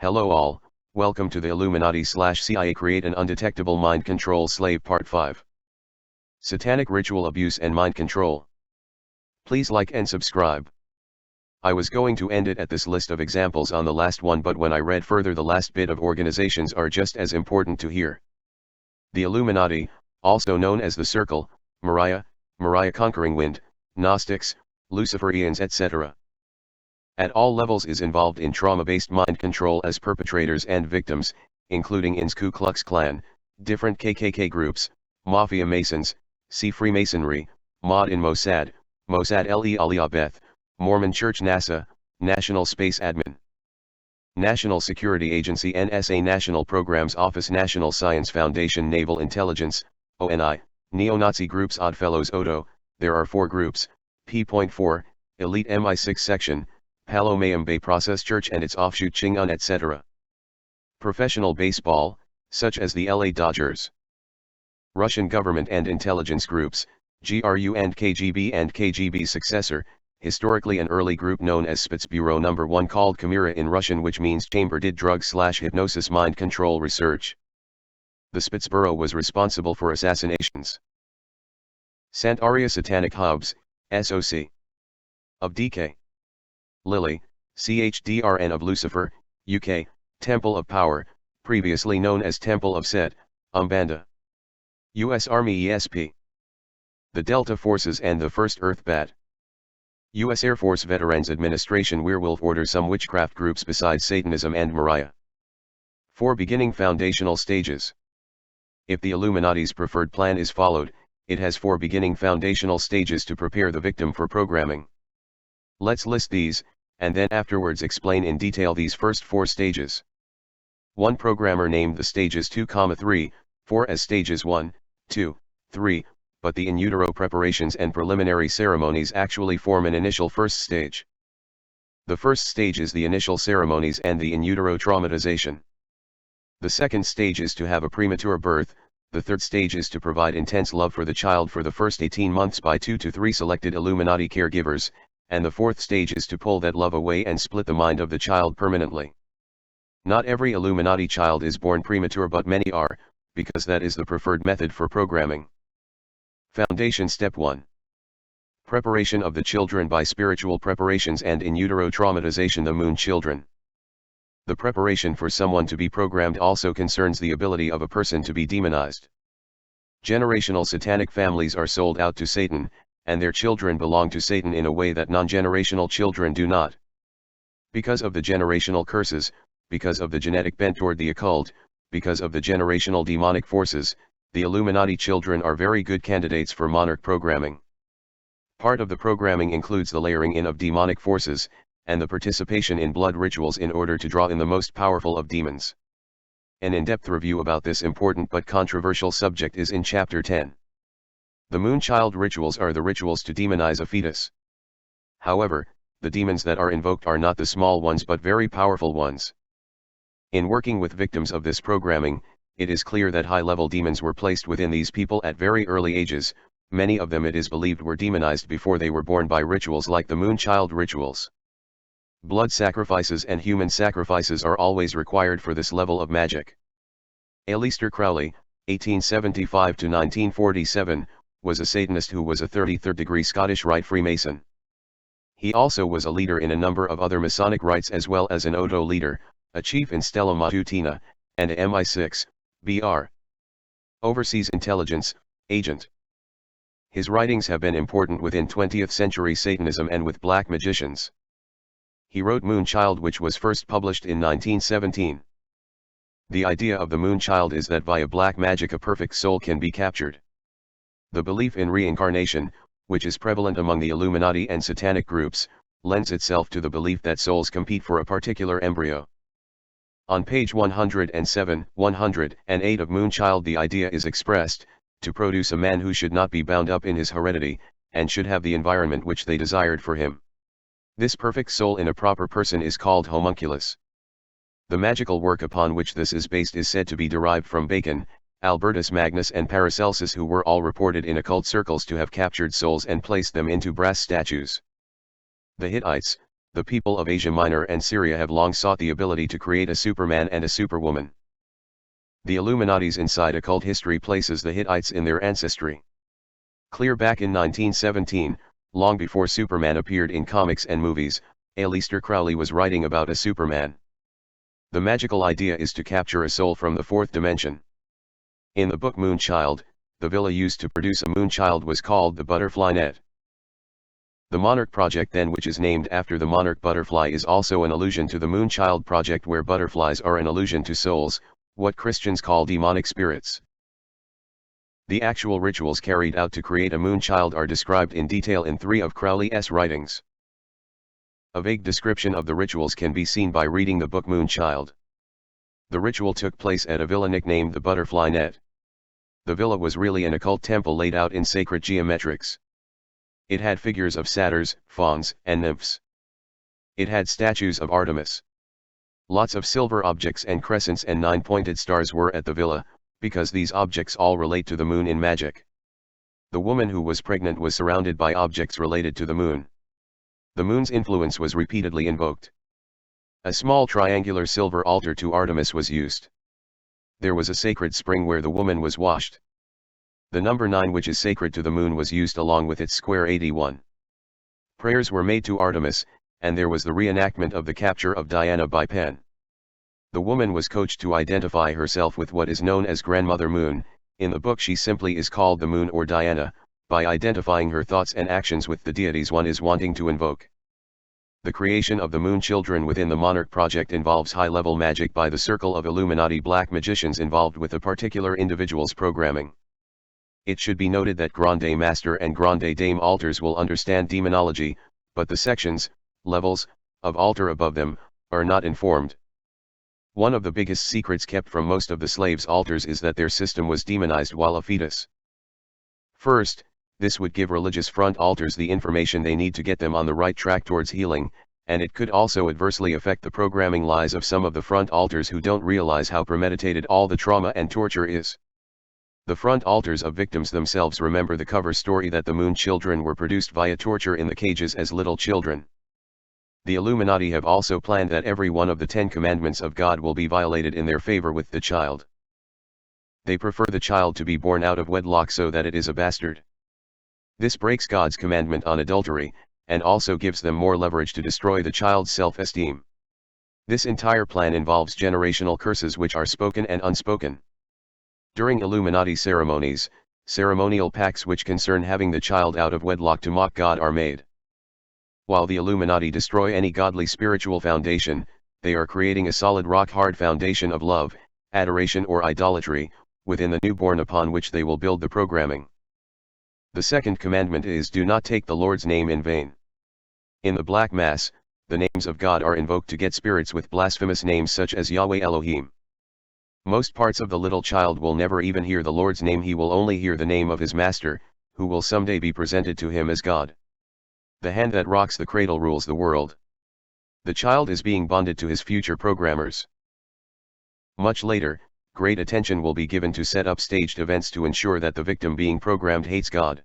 Hello all, welcome to the Illuminati/CIA Create an Undetectable Mind Control Slave Part 5. Satanic Ritual Abuse and Mind Control. Please like and subscribe. I was going to end it at this list of examples on the last one, but when I read further, the last bit of organizations are just as important to hear. The Illuminati, also known as the Circle, Mariah Conquering Wind, Gnostics, Luciferians, etc. At all levels is involved in trauma-based mind control as perpetrators and victims, including IN's Ku Klux Klan, different KKK groups, Mafia Masons, Sea Freemasonry, Mod in Mossad, Mossad Le Aliyah Beth, Mormon Church, NASA, National Space Admin, National Security Agency NSA, National Programs Office, National Science Foundation, Naval Intelligence, ONI, Neo-Nazi groups, Oddfellows, Odo. There are 4 groups, P.4, Elite MI6 Section, Palo Mayom Bay Process Church and its offshoot Chingon, etc. Professional baseball, such as the LA Dodgers. Russian government and intelligence groups, GRU and KGB's successor, historically an early group known as Spetsbureau No. 1, called Chimera in Russian, which means chamber, did drug/hypnosis mind control research. The Spetsbureau was responsible for assassinations. Santeria Satanic Hubs, SOC. Of DK. Lily, CHDRN of Lucifer, UK, Temple of Power, previously known as Temple of Set, Umbanda. U.S. Army ESP. The Delta Forces and the 1st Earth Bat. U.S. Air Force Veterans Administration Werewolf Order. Some witchcraft groups besides Satanism and Mariah. 4 beginning foundational stages. If the Illuminati's preferred plan is followed, it has 4 beginning foundational stages to prepare the victim for programming. Let's list these, and then afterwards explain in detail these first 4 stages. One programmer named the stages 2, 3, 4 as stages 1, 2, 3, but the in utero preparations and preliminary ceremonies actually form an initial first stage. The first stage is the initial ceremonies and the in utero traumatization. The second stage is to have a premature birth. The third stage is to provide intense love for the child for the first 18 months by 2 to 3 selected Illuminati caregivers, and the fourth stage is to pull that love away and split the mind of the child permanently. Not every Illuminati child is born premature, but many are, because that is the preferred method for programming. Foundation Step 1. Preparation of the children by spiritual preparations and in utero traumatization. The Moon Children. The preparation for someone to be programmed also concerns the ability of a person to be demonized. Generational satanic families are sold out to Satan, and their children belong to Satan in a way that non-generational children do not. Because of the generational curses, because of the genetic bent toward the occult, because of the generational demonic forces, the Illuminati children are very good candidates for monarch programming. Part of the programming includes the layering in of demonic forces, and the participation in blood rituals in order to draw in the most powerful of demons. An in-depth review about this important but controversial subject is in Chapter 10. The Moonchild rituals are the rituals to demonize a fetus. However, the demons that are invoked are not the small ones but very powerful ones. In working with victims of this programming, it is clear that high-level demons were placed within these people at very early ages. Many of them, it is believed, were demonized before they were born by rituals like the Moonchild rituals. Blood sacrifices and human sacrifices are always required for this level of magic. Aleister Crowley, 1875 to 1947, was a Satanist who was a 33rd-degree Scottish Rite Freemason. He also was a leader in a number of other Masonic rites as well as an Odo leader, a chief in Stella Matutina, and a MI6, BR. Overseas Intelligence, agent. His writings have been important within 20th century Satanism and with black magicians. He wrote Moonchild, which was first published in 1917. The idea of the Moonchild is that via black magic a perfect soul can be captured. The belief in reincarnation, which is prevalent among the Illuminati and satanic groups, lends itself to the belief that souls compete for a particular embryo. On page 107, 108 of Moonchild, the idea is expressed, to produce a man who should not be bound up in his heredity, and should have the environment which they desired for him. This perfect soul in a proper person is called homunculus. The magical work upon which this is based is said to be derived from Bacon, Albertus Magnus and Paracelsus, who were all reported in occult circles to have captured souls and placed them into brass statues. The Hittites, The people of Asia Minor and Syria have long sought the ability to create a Superman and a Superwoman. The Illuminati's inside occult history places the Hittites in their ancestry. Clear back in 1917, long before Superman appeared in comics and movies, Aleister Crowley was writing about a Superman. The magical idea is to capture a soul from the fourth dimension. In the book Moonchild, the villa used to produce a moonchild was called the butterfly net. The Monarch Project then, which is named after the monarch butterfly, is also an allusion to the Moonchild Project, where butterflies are an allusion to souls, what Christians call demonic spirits. The actual rituals carried out to create a moonchild are described in detail in 3 of Crowley's writings. A vague description of the rituals can be seen by reading the book Moonchild. The ritual took place at a villa nicknamed the Butterfly Net. The villa was really an occult temple laid out in sacred geometrics. It had figures of satyrs, fauns, and nymphs. It had statues of Artemis. Lots of silver objects and crescents and 9-pointed stars were at the villa, because these objects all relate to the moon in magic. The woman who was pregnant was surrounded by objects related to the moon. The moon's influence was repeatedly invoked. A small triangular silver altar to Artemis was used. There was a sacred spring where the woman was washed. The number 9, which is sacred to the moon, was used along with its square 81. Prayers were made to Artemis, and there was the reenactment of the capture of Diana by Pen. The woman was coached to identify herself with what is known as Grandmother Moon. In the book she simply is called the Moon or Diana, by identifying her thoughts and actions with the deities one is wanting to invoke. The creation of the Moon Children within the Monarch Project involves high-level magic by the circle of Illuminati black magicians involved with a particular individual's programming. It should be noted that Grande Master and Grande Dame altars will understand demonology, but the sections, levels, of altar above them, are not informed. One of the biggest secrets kept from most of the slaves' altars is that their system was demonized while a fetus. First, this would give religious front altars the information they need to get them on the right track towards healing, and it could also adversely affect the programming lies of some of the front altars who don't realize how premeditated all the trauma and torture is. The front altars of victims themselves remember the cover story that the Moon Children were produced via torture in the cages as little children. The Illuminati have also planned that every one of the 10 commandments of God will be violated in their favor with the child. They prefer the child to be born out of wedlock so that it is a bastard. This breaks God's commandment on adultery, and also gives them more leverage to destroy the child's self-esteem. This entire plan involves generational curses which are spoken and unspoken. During Illuminati ceremonies, ceremonial pacts which concern having the child out of wedlock to mock God are made. While the Illuminati destroy any godly spiritual foundation, they are creating a solid rock-hard foundation of love, adoration or idolatry, within the newborn upon which they will build the programming. The second commandment is, do not take the Lord's name in vain. In the Black Mass, the names of God are invoked to get spirits with blasphemous names such as Yahweh Elohim. Most parts of the little child will never even hear the Lord's name, he will only hear the name of his master, who will someday be presented to him as God. The hand that rocks the cradle rules the world. The child is being bonded to his future programmers. Much later, great attention will be given to set up staged events to ensure that the victim being programmed hates God.